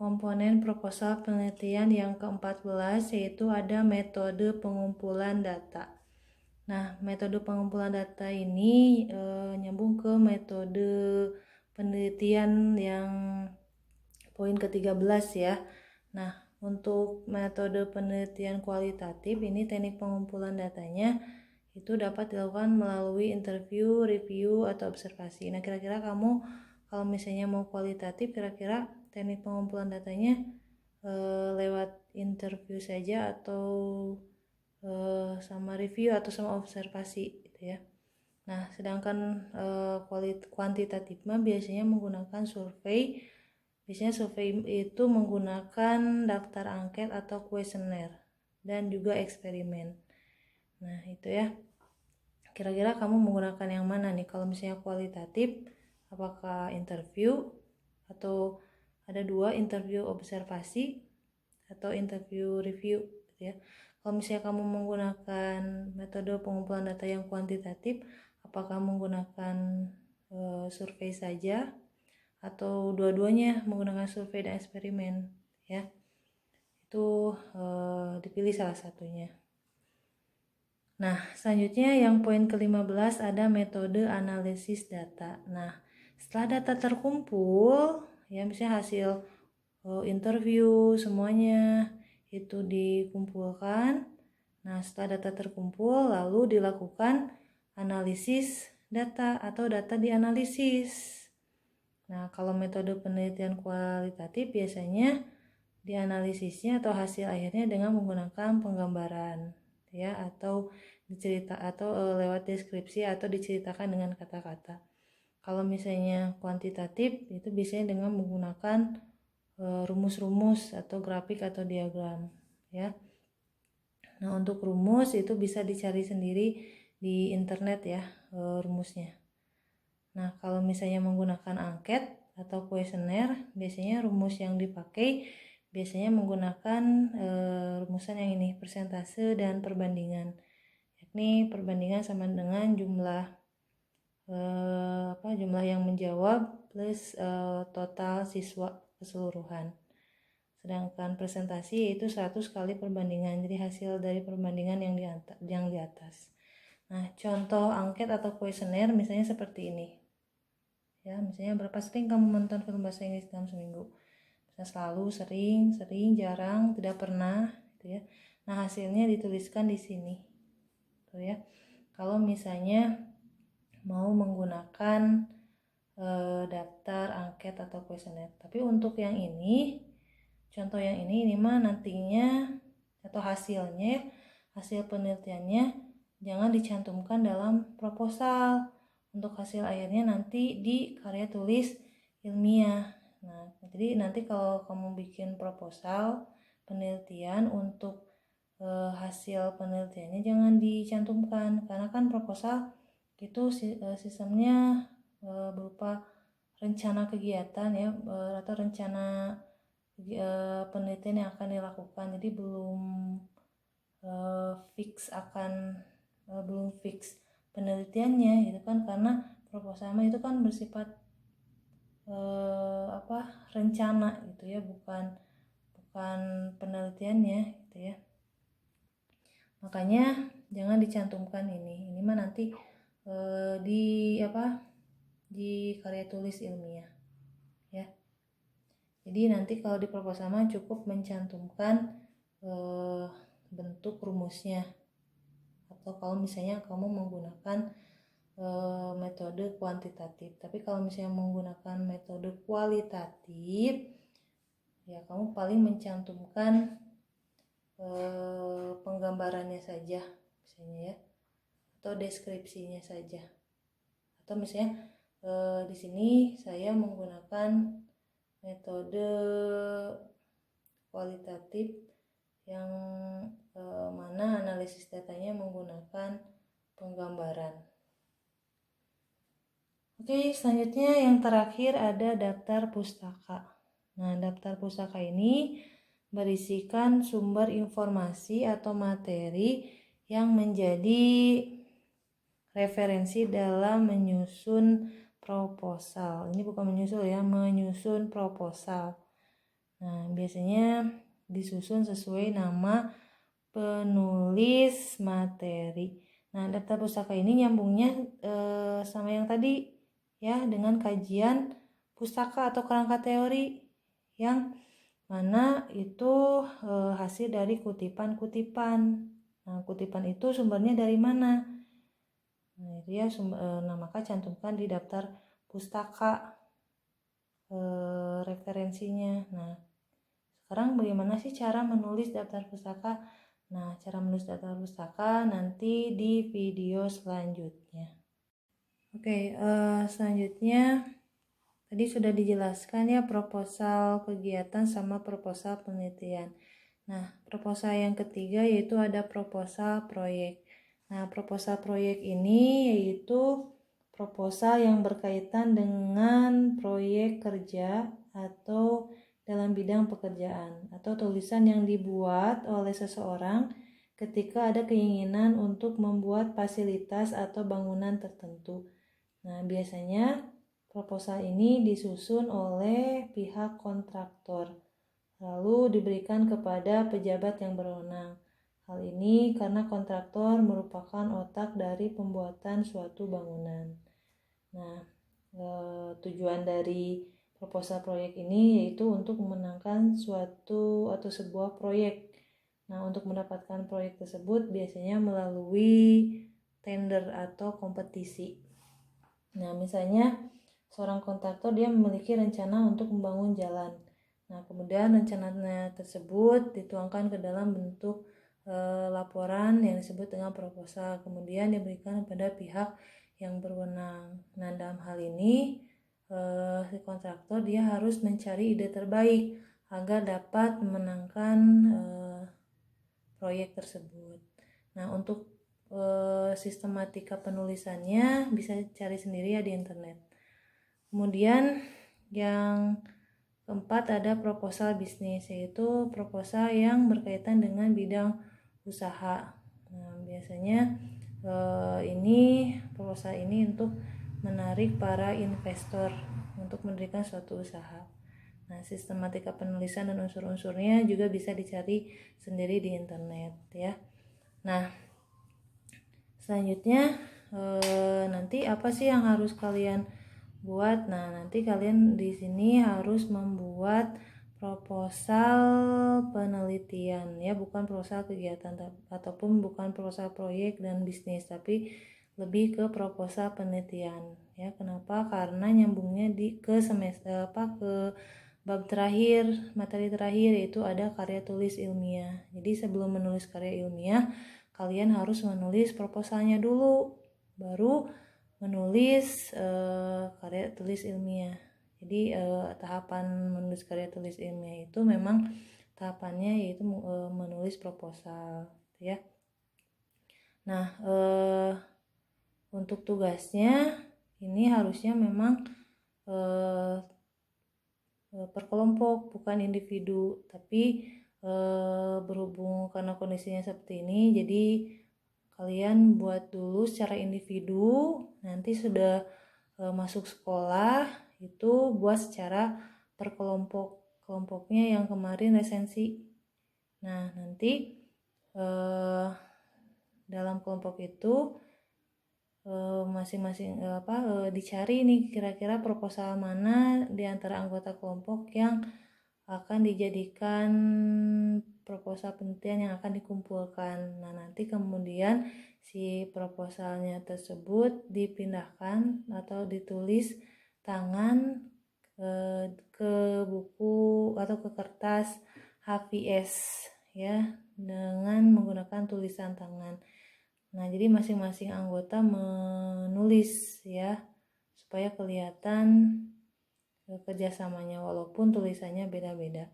komponen proposal penelitian yang ke-14, yaitu ada metode pengumpulan data. Nah, metode pengumpulan data ini nyambung ke metode penelitian yang poin ke-13 ya. Nah, untuk metode penelitian kualitatif ini teknik pengumpulan datanya itu dapat dilakukan melalui interview, review, atau observasi. Nah, kira-kira kamu kalau misalnya mau kualitatif, kira-kira teknik pengumpulan datanya lewat interview saja atau sama review atau sama observasi gitu ya. Nah, sedangkan kuantitatif biasanya menggunakan survei. Biasanya survei itu menggunakan daftar angket atau kuesioner dan juga eksperimen. Nah, itu ya. Kira-kira kamu menggunakan yang mana nih? Kalau misalnya kualitatif, apakah interview atau ada dua, interview observasi atau interview review gitu ya. Kalau misalnya kamu menggunakan metode pengumpulan data yang kuantitatif, apakah menggunakan survei saja atau dua-duanya menggunakan survei dan eksperimen ya. Itu dipilih salah satunya. Nah, selanjutnya yang poin ke-15 ada metode analisis data. Nah, setelah data terkumpul, ya misalnya hasil interview semuanya itu dikumpulkan. Nah, setelah data terkumpul lalu dilakukan analisis data atau data dianalisis. Nah, kalau metode penelitian kualitatif biasanya dianalisisnya atau hasil akhirnya dengan menggunakan penggambaran ya, atau dicerita atau lewat deskripsi atau diceritakan dengan kata-kata. Kalau misalnya kuantitatif itu biasanya dengan menggunakan rumus-rumus atau grafik atau diagram ya. Nah, untuk rumus itu bisa dicari sendiri di internet ya rumusnya. Nah, kalau misalnya menggunakan angket atau kuesioner, biasanya rumus yang dipakai biasanya menggunakan rumusan yang ini, persentase dan perbandingan. Yakni perbandingan sama dengan jumlah jumlah yang menjawab plus total siswa keseluruhan. Sedangkan presentasi yaitu 100 kali perbandingan. Jadi hasil dari perbandingan yang di atas. Nah, contoh angket atau kuesioner misalnya seperti ini. Ya, misalnya berapa sering kamu menonton film bahasa Inggris dalam seminggu? Bisa selalu, sering, jarang, tidak pernah, gitu ya. Nah, hasilnya dituliskan di sini. Tuh ya. Kalau misalnya mau menggunakan daftar angket atau kuesioner. Tapi untuk yang ini, contoh yang ini mah nantinya atau hasilnya, hasil penelitiannya jangan dicantumkan dalam proposal. Untuk hasil akhirnya nanti di karya tulis ilmiah. Nah, jadi nanti kalau kamu bikin proposal penelitian untuk hasil penelitiannya jangan dicantumkan, karena kan proposal itu sistemnya berupa rencana kegiatan ya, atau rencana penelitian yang akan dilakukan. Jadi belum fix penelitiannya gitu kan, karena proposal itu kan bersifat rencana gitu ya, bukan penelitiannya gitu ya. Makanya jangan dicantumkan ini mah nanti di karya tulis ilmiah ya. Jadi nanti kalau di proposal mah cukup mencantumkan bentuk rumusnya, atau kalau misalnya kamu menggunakan metode kuantitatif. Tapi kalau misalnya menggunakan metode kualitatif ya, kamu paling mencantumkan penggambarannya saja misalnya ya, atau deskripsinya saja. Atau misalnya di sini saya menggunakan metode kualitatif yang mana analisis datanya menggunakan penggambaran. Oke, selanjutnya yang terakhir ada daftar pustaka. Nah, daftar pustaka ini berisikan sumber informasi atau materi yang menjadi referensi dalam menyusun proposal. Ini bukan menyusul ya, menyusun proposal. Nah, biasanya disusun sesuai nama penulis materi. Nah, daftar pustaka ini nyambungnya sama yang tadi ya, dengan kajian pustaka atau kerangka teori yang mana itu hasil dari kutipan-kutipan. Nah, kutipan itu sumbernya dari mana? Nah, itu ya maka cantumkan di daftar pustaka referensinya. Nah, sekarang bagaimana sih cara menulis daftar pustaka? Nah, cara menulis daftar pustaka nanti di video selanjutnya. Oke, selanjutnya tadi sudah dijelaskan ya proposal kegiatan sama proposal penelitian. Nah, proposal yang ketiga yaitu ada proposal proyek. Nah, proposal proyek ini yaitu proposal yang berkaitan dengan proyek kerja atau dalam bidang pekerjaan atau tulisan yang dibuat oleh seseorang ketika ada keinginan untuk membuat fasilitas atau bangunan tertentu. Nah, biasanya proposal ini disusun oleh pihak kontraktor, lalu diberikan kepada pejabat yang berwenang. Hal ini karena kontraktor merupakan otak dari pembuatan suatu bangunan. Nah, tujuan dari proposal proyek ini yaitu untuk memenangkan suatu atau sebuah proyek. Nah, untuk mendapatkan proyek tersebut biasanya melalui tender atau kompetisi. Nah, misalnya seorang kontraktor dia memiliki rencana untuk membangun jalan. Nah, kemudian rencananya tersebut dituangkan ke dalam bentuk laporan yang disebut dengan proposal. Kemudian diberikan kepada pihak yang berwenang. Nah, dalam hal ini si kontraktor dia harus mencari ide terbaik agar dapat memenangkan proyek tersebut. Nah, untuk sistematika penulisannya bisa cari sendiri ya di internet. Kemudian yang keempat ada proposal bisnis, yaitu proposal yang berkaitan dengan bidang usaha. Nah, biasanya proposal ini untuk menarik para investor untuk mendirikan suatu usaha. Nah, sistematika penulisan dan unsur-unsurnya juga bisa dicari sendiri di internet ya. Nah, selanjutnya nanti apa sih yang harus kalian buat? Nah, nanti kalian di sini harus membuat proposal penelitian ya, bukan proposal kegiatan ataupun bukan proposal proyek dan bisnis, tapi lebih ke proposal penelitian ya. Kenapa? Karena nyambungnya ke bab terakhir, materi terakhir, yaitu ada karya tulis ilmiah. Jadi sebelum menulis karya ilmiah, kalian harus menulis proposalnya dulu, baru menulis karya tulis ilmiah. Jadi tahapan menulis karya tulis ilmiah itu memang tahapannya yaitu menulis proposal ya. Nah, untuk tugasnya ini harusnya memang per kelompok, bukan individu, tapi berhubung karena kondisinya seperti ini, jadi kalian buat dulu secara individu, nanti sudah masuk sekolah itu buat secara per kelompok, kelompoknya yang kemarin resensi. Nah, nanti dalam kelompok itu masing-masing dicari nih kira-kira proposal mana di antara anggota kelompok yang akan dijadikan proposal penelitian yang akan dikumpulkan. Nah, nanti kemudian si proposalnya tersebut dipindahkan atau ditulis tangan ke buku atau ke kertas HVS ya, dengan menggunakan tulisan tangan. Nah, jadi masing-masing anggota menulis ya, supaya kelihatan kerjasamanya walaupun tulisannya beda-beda.